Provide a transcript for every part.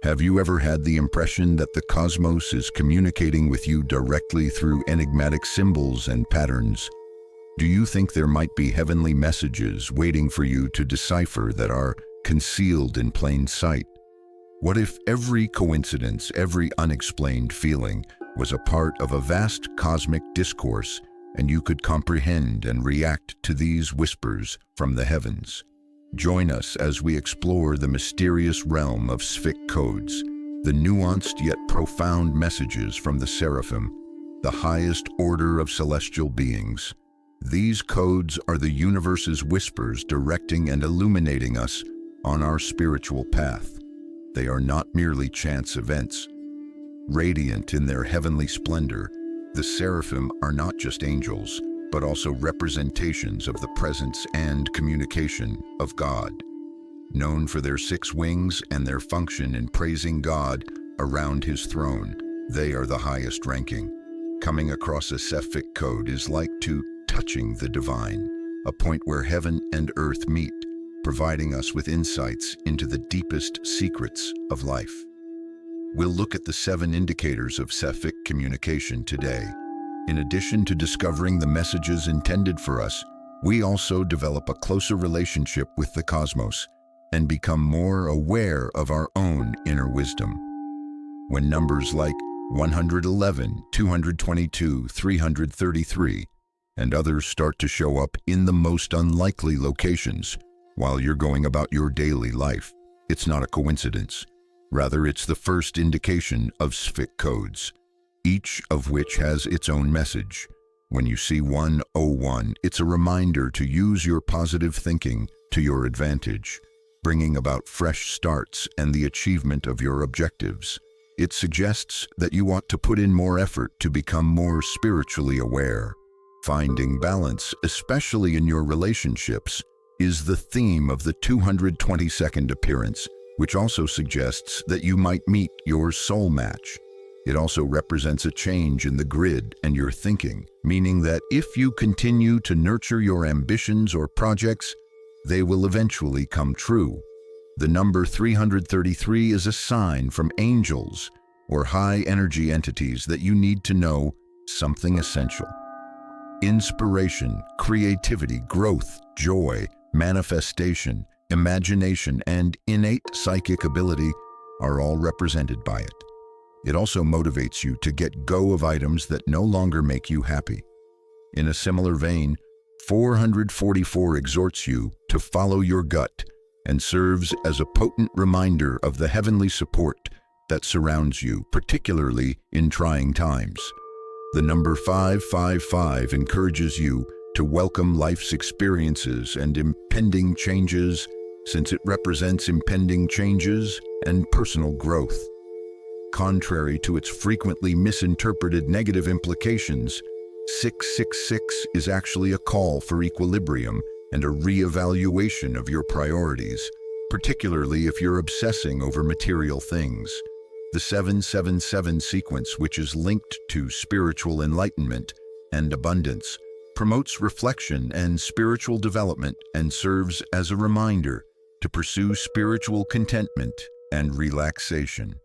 Have you ever had the impression that the cosmos is communicating with you directly through enigmatic symbols and patterns? Do you think there might be heavenly messages waiting for you to decipher that are concealed in plain sight? What if every coincidence, every unexplained feeling was a part of a vast cosmic discourse, and you could comprehend and react to these whispers from the heavens? Join us as we explore the mysterious realm of Seraphim codes, the nuanced yet profound messages from the Seraphim, the highest order of celestial beings. These codes are the universe's whispers directing and illuminating us on our spiritual path. They are not merely chance events. Radiant in their heavenly splendor, the Seraphim are not just angels, but also representations of the presence and communication of God. Known for their 6 wings and their function in praising God around His throne, they are the highest ranking. Coming across a Seraphic code is like touching the divine, a point where heaven and earth meet, providing us with insights into the deepest secrets of life. We'll look at the 7 indicators of Seraphic communication today. In addition to discovering the messages intended for us, we also develop a closer relationship with the cosmos and become more aware of our own inner wisdom. When numbers like 111, 222, 333, and others start to show up in the most unlikely locations while you're going about your daily life, it's not a coincidence. Rather, it's the first indication of Seraphic codes, each of which has its own message. When you see 101, it's a reminder to use your positive thinking to your advantage, bringing about fresh starts and the achievement of your objectives. It suggests that you ought to put in more effort to become more spiritually aware. Finding balance, especially in your relationships, is the theme of the 222nd appearance, which also suggests that you might meet your soul match. It also represents a change in the grid and your thinking, meaning that if you continue to nurture your ambitions or projects, they will eventually come true. The number 333 is a sign from angels or high-energy entities that you need to know something essential. Inspiration, creativity, growth, joy, manifestation, imagination, and innate psychic ability are all represented by it. It also motivates you to get go of items that no longer make you happy. In a similar vein, 444 exhorts you to follow your gut and serves as a potent reminder of the heavenly support that surrounds you, particularly in trying times. The number 555 encourages you to welcome life's experiences and impending changes, since it represents impending changes and personal growth. Contrary to its frequently misinterpreted negative implications, 666 is actually a call for equilibrium and a re-evaluation of your priorities, particularly if you're obsessing over material things. The 777 sequence, which is linked to spiritual enlightenment and abundance, promotes reflection and spiritual development and serves as a reminder to pursue spiritual contentment and relaxation.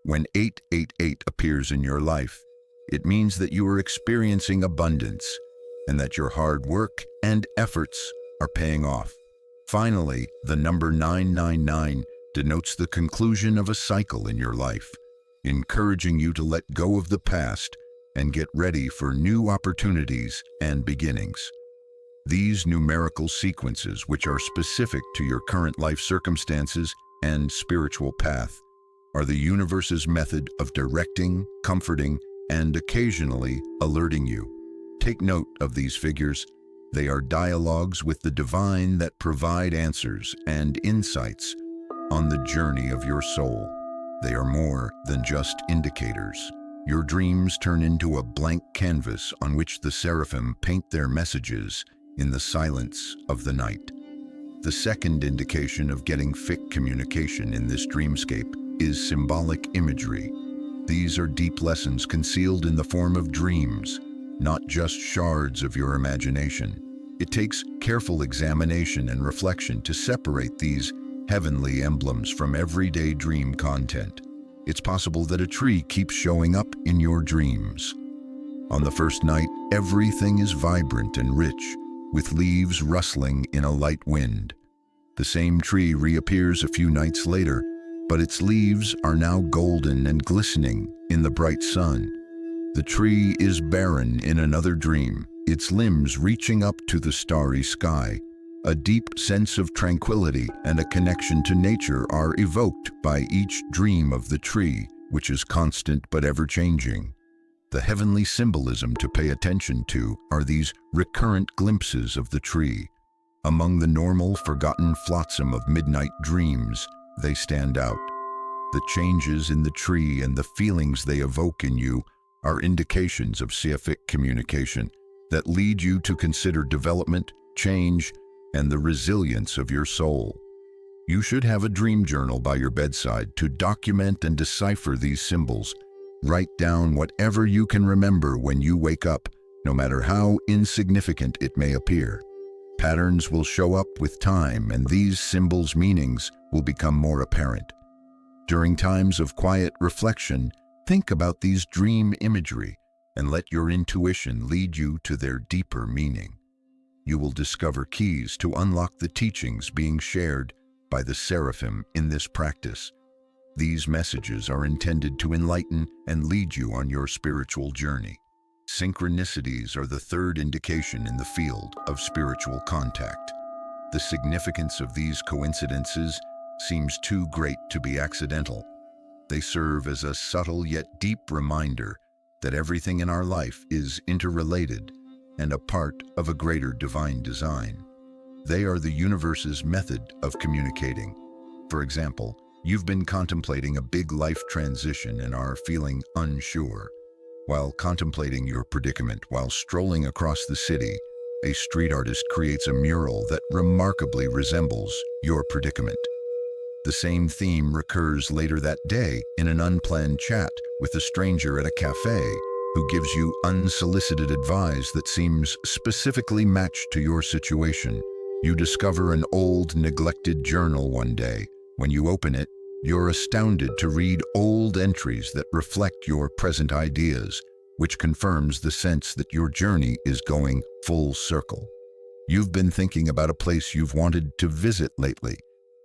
When 888 appears in your life, it means that you are experiencing abundance and that your hard work and efforts are paying off. Finally, the number 999 denotes the conclusion of a cycle in your life, encouraging you to let go of the past and get ready for new opportunities and beginnings. These numerical sequences, which are specific to your current life circumstances and spiritual path, are the universe's method of directing, comforting, and occasionally alerting you. Take note of these figures. They are dialogues with the divine that provide answers and insights on the journey of your soul. They are more than just indicators. Your dreams turn into a blank canvas on which the Seraphim paint their messages in the silence of the night. The second indication of getting Seraphic communication in this dreamscape is symbolic imagery. These are deep lessons concealed in the form of dreams, not just shards of your imagination. It takes careful examination and reflection to separate these heavenly emblems from everyday dream content. it's possible that a tree keeps showing up in your dreams. On the first night, everything is vibrant and rich, with leaves rustling in a light wind. The same tree reappears a few nights later, but its leaves are now golden and glistening in the bright sun. The tree is barren in another dream, its limbs reaching up to the starry sky. A deep sense of tranquility and a connection to nature are evoked by each dream of the tree, which is constant but ever-changing. The heavenly symbolism to pay attention to are these recurrent glimpses of the tree. Among the normal, forgotten flotsam of midnight dreams, they stand out. The changes in the tree and the feelings they evoke in you are indications of Seraphic communication that lead you to consider development, change, and the resilience of your soul. You should have a dream journal by your bedside to document and decipher these symbols. Write down whatever you can remember when you wake up, no matter how insignificant it may appear. Patterns will show up with time, and these symbols' meanings will become more apparent. During times of quiet reflection, think about these dream imagery and let your intuition lead you to their deeper meaning. You will discover keys to unlock the teachings being shared by the Seraphim in this practice. These messages are intended to enlighten and lead you on your spiritual journey. Synchronicities are the third indication in the field of spiritual contact. The significance of these coincidences seems too great to be accidental. They serve as a subtle yet deep reminder that everything in our life is interrelated and a part of a greater divine design. They are the universe's method of communicating. For example, you've been contemplating a big life transition and are feeling unsure. While contemplating your predicament while strolling across the city, a street artist creates a mural that remarkably resembles your predicament. The same theme recurs later that day in an unplanned chat with a stranger at a cafe who gives you unsolicited advice that seems specifically matched to your situation. You discover an old, neglected journal one day. When you open it, you're astounded to read old entries that reflect your present ideas, which confirms the sense that your journey is going full circle. You've been thinking about a place you've wanted to visit lately,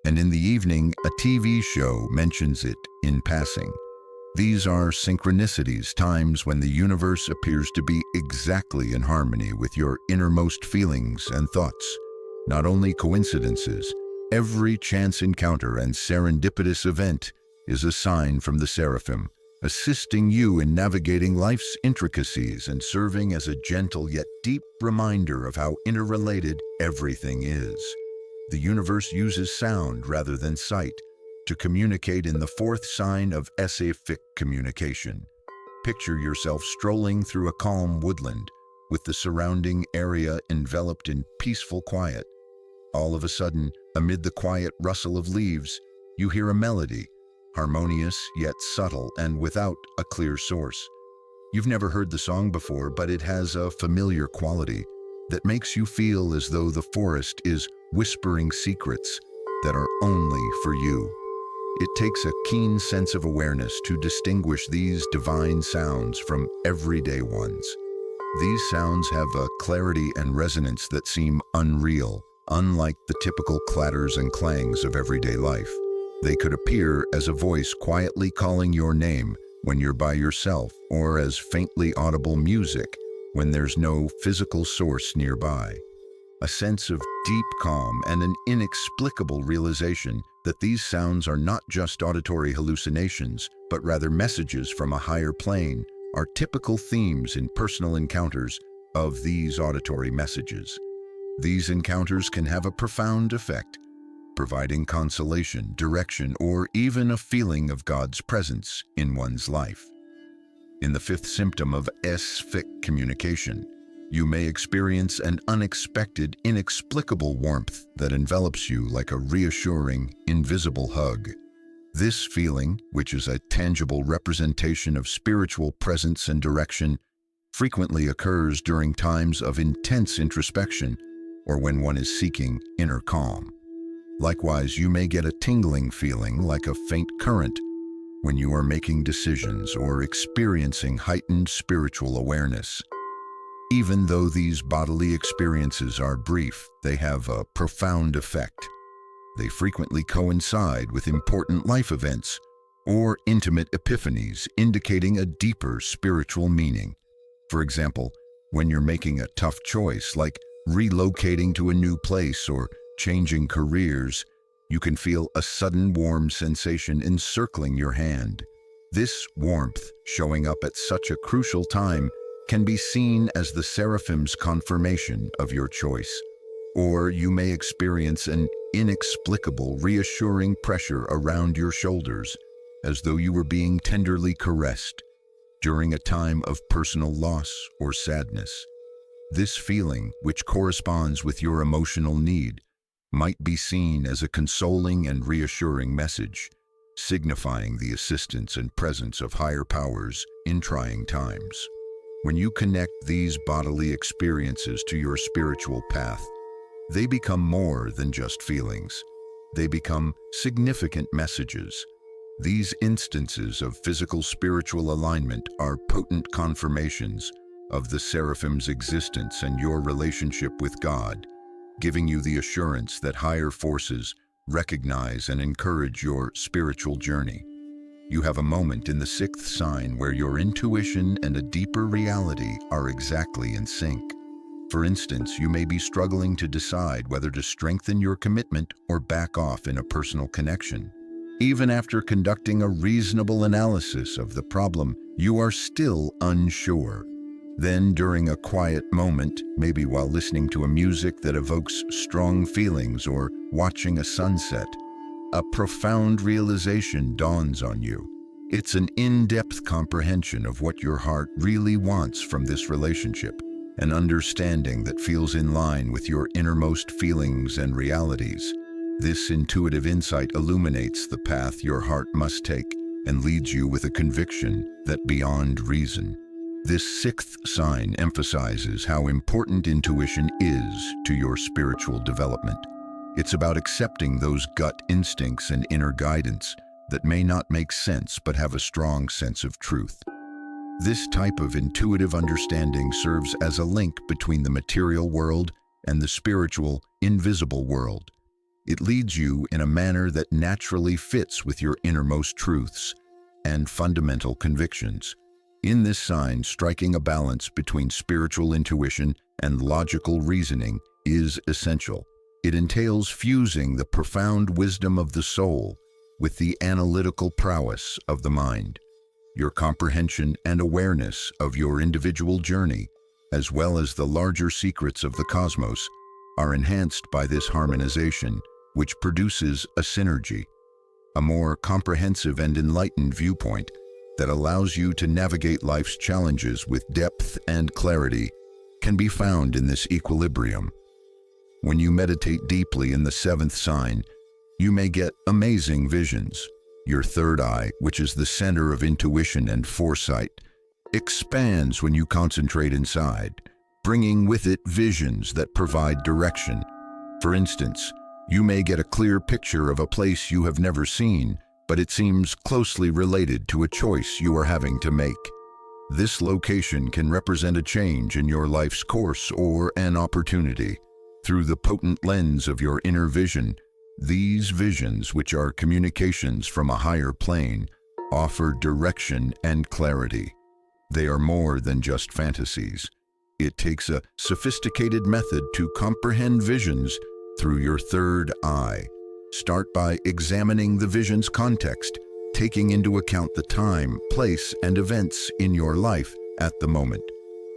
and in the evening, a TV show mentions it in passing. These are synchronicities, times when the universe appears to be exactly in harmony with your innermost feelings and thoughts. Not only coincidences, every chance encounter and serendipitous event is a sign from the Seraphim, assisting you in navigating life's intricacies and serving as a gentle yet deep reminder of how interrelated everything is. The universe uses sound rather than sight to communicate in the fourth sign of Seraphic communication. Picture yourself strolling through a calm woodland with the surrounding area enveloped in peaceful quiet. All of a sudden, amid the quiet rustle of leaves, you hear a melody, harmonious yet subtle and without a clear source. You've never heard the song before, but it has a familiar quality that makes you feel as though the forest is whispering secrets that are only for you. It takes a keen sense of awareness to distinguish these divine sounds from everyday ones. These sounds have a clarity and resonance that seem unreal, unlike the typical clatters and clangs of everyday life. They could appear as a voice quietly calling your name when you're by yourself, or as faintly audible music when there's no physical source nearby. A sense of deep calm and an inexplicable realization that these sounds are not just auditory hallucinations, but rather messages from a higher plane, are typical themes in personal encounters of these auditory messages. These encounters can have a profound effect, providing consolation, direction, or even a feeling of God's presence in one's life. In the fifth symptom of Seraphic communication, you may experience an unexpected, inexplicable warmth that envelops you like a reassuring, invisible hug. This feeling, which is a tangible representation of spiritual presence and direction, frequently occurs during times of intense introspection or when one is seeking inner calm. Likewise, you may get a tingling feeling like a faint current when you are making decisions or experiencing heightened spiritual awareness. Even though these bodily experiences are brief, they have a profound effect. They frequently coincide with important life events or intimate epiphanies, indicating a deeper spiritual meaning. For example, when you're making a tough choice, like relocating to a new place or changing careers, you can feel a sudden warm sensation encircling your hand. This warmth, showing up at such a crucial time, can be seen as the Seraphim's confirmation of your choice. Or you may experience an inexplicable, reassuring pressure around your shoulders, as though you were being tenderly caressed during a time of personal loss or sadness. This feeling, which corresponds with your emotional need, might be seen as a consoling and reassuring message, signifying the assistance and presence of higher powers in trying times. When you connect these bodily experiences to your spiritual path, they become more than just feelings. They become significant messages. These instances of physical spiritual alignment are potent confirmations of the Seraphim's existence and your relationship with God, giving you the assurance that higher forces recognize and encourage your spiritual journey. You have a moment in the sixth sign where your intuition and a deeper reality are exactly in sync. For instance, you may be struggling to decide whether to strengthen your commitment or back off in a personal connection. Even after conducting a reasonable analysis of the problem, you are still unsure. Then, during a quiet moment, maybe while listening to a music that evokes strong feelings or watching a sunset, a profound realization dawns on you. It's an in-depth comprehension of what your heart really wants from this relationship, an understanding that feels in line with your innermost feelings and realities. This intuitive insight illuminates the path your heart must take and leads you with a conviction that beyond reason. This sixth sign emphasizes how important intuition is to your spiritual development. It's about accepting those gut instincts and inner guidance that may not make sense but have a strong sense of truth. This type of intuitive understanding serves as a link between the material world and the spiritual, invisible world. It leads you in a manner that naturally fits with your innermost truths and fundamental convictions. In this sign, striking a balance between spiritual intuition and logical reasoning is essential. It entails fusing the profound wisdom of the soul with the analytical prowess of the mind. Your comprehension and awareness of your individual journey, as well as the larger secrets of the cosmos, are enhanced by this harmonization, which produces a synergy, a more comprehensive and enlightened viewpoint that allows you to navigate life's challenges with depth and clarity, can be found in this equilibrium. When you meditate deeply in the seventh sign, you may get amazing visions. Your third eye, which is the center of intuition and foresight, expands when you concentrate inside, bringing with it visions that provide direction. For instance, you may get a clear picture of a place you have never seen, but it seems closely related to a choice you are having to make. This location can represent a change in your life's course or an opportunity. Through the potent lens of your inner vision, these visions, which are communications from a higher plane, offer direction and clarity. They are more than just fantasies. It takes a sophisticated method to comprehend visions through your third eye. Start by examining the vision's context, taking into account the time, place, and events in your life at the moment.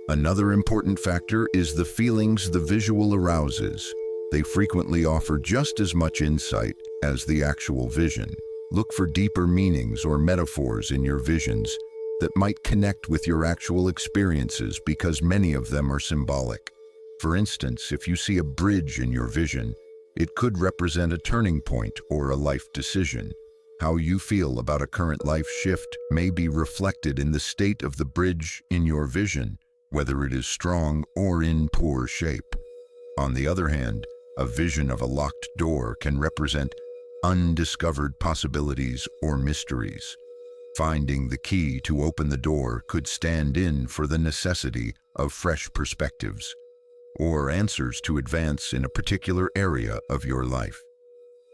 Another important factor is the feelings the visual arouses. They frequently offer just as much insight as the actual vision. Look for deeper meanings or metaphors in your visions that might connect with your actual experiences, because many of them are symbolic. For instance, if you see a bridge in your vision, it could represent a turning point or a life decision. How you feel about a current life shift may be reflected in the state of the bridge in your vision, whether it is strong or in poor shape. On the other hand, a vision of a locked door can represent undiscovered possibilities or mysteries. Finding the key to open the door could stand in for the necessity of fresh perspectives or answers to advance in a particular area of your life.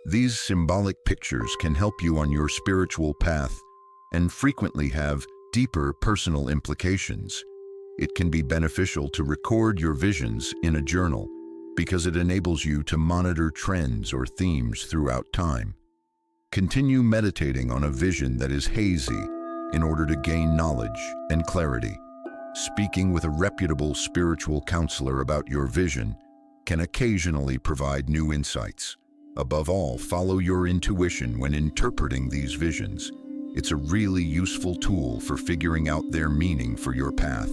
These symbolic pictures can help you on your spiritual path and frequently have deeper personal implications. It can be beneficial to record your visions in a journal because it enables you to monitor trends or themes throughout time. Continue meditating on a vision that is hazy in order to gain knowledge and clarity. Speaking with a reputable spiritual counselor about your vision can occasionally provide new insights. Above all, follow your intuition when interpreting these visions. It's a really useful tool for figuring out their meaning for your path.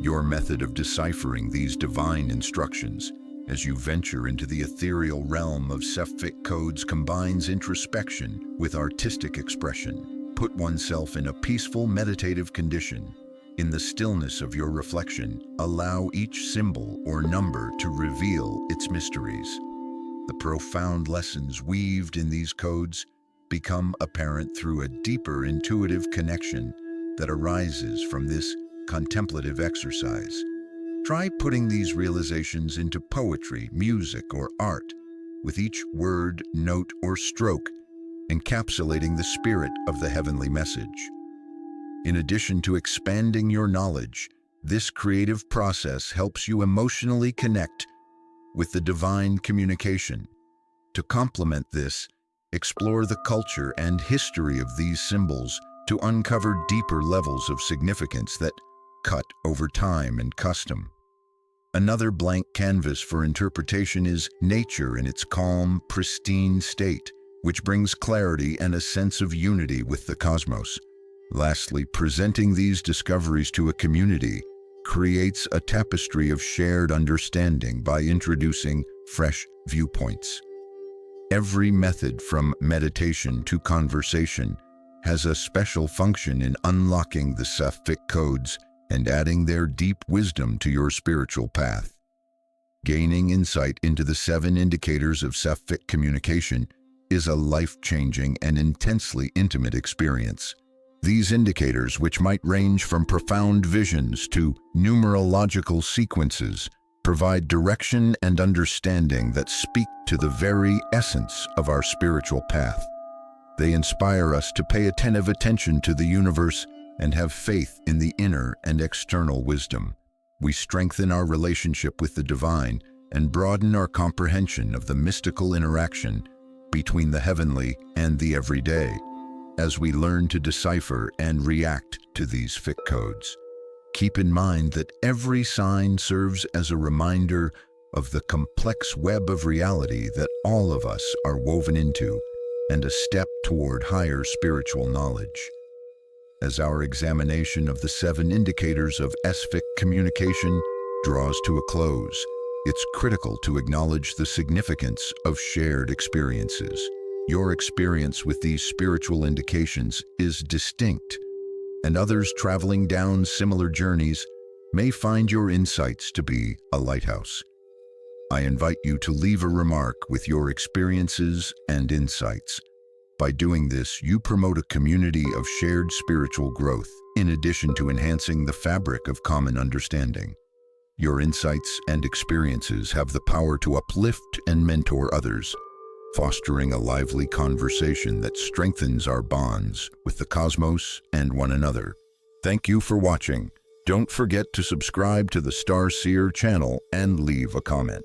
Your method of deciphering these divine instructions as you venture into the ethereal realm of Seraphic codes combines introspection with artistic expression. Put oneself in a peaceful meditative condition. In the stillness of your reflection, allow each symbol or number to reveal its mysteries. The profound lessons weaved in these codes become apparent through a deeper intuitive connection that arises from this contemplative exercise. Try putting these realizations into poetry, music, or art, with each word, note, or stroke encapsulating the spirit of the heavenly message. In addition to expanding your knowledge, this creative process helps you emotionally connect with the divine communication. To complement this, explore the culture and history of these symbols to uncover deeper levels of significance that cut over time and custom. Another blank canvas for interpretation is nature in its calm, pristine state, which brings clarity and a sense of unity with the cosmos. Lastly, presenting these discoveries to a community creates a tapestry of shared understanding by introducing fresh viewpoints. Every method from meditation to conversation has a special function in unlocking the Seraphic codes and adding their deep wisdom to your spiritual path. Gaining insight into the 7 indicators of Seraphic communication is a life-changing and intensely intimate experience. These indicators, which might range from profound visions to numerological sequences, provide direction and understanding that speak to the very essence of our spiritual path. They inspire us to pay attentive attention to the universe and have faith in the inner and external wisdom. We strengthen our relationship with the divine and broaden our comprehension of the mystical interaction between the heavenly and the everyday, as we learn to decipher and react to these Seraphic codes. Keep in mind that every sign serves as a reminder of the complex web of reality that all of us are woven into, and a step toward higher spiritual knowledge. As our examination of the 7 indicators of Seraphic communication draws to a close, it's critical to acknowledge the significance of shared experiences. Your experience with these spiritual indications is distinct, and others traveling down similar journeys may find your insights to be a lighthouse. I invite you to leave a remark with your experiences and insights. By doing this, you promote a community of shared spiritual growth, in addition to enhancing the fabric of common understanding. Your insights and experiences have the power to uplift and mentor others, fostering a lively conversation that strengthens our bonds with the cosmos and one another. Thank you for watching. Don't forget to subscribe to the Starseer channel and leave a comment.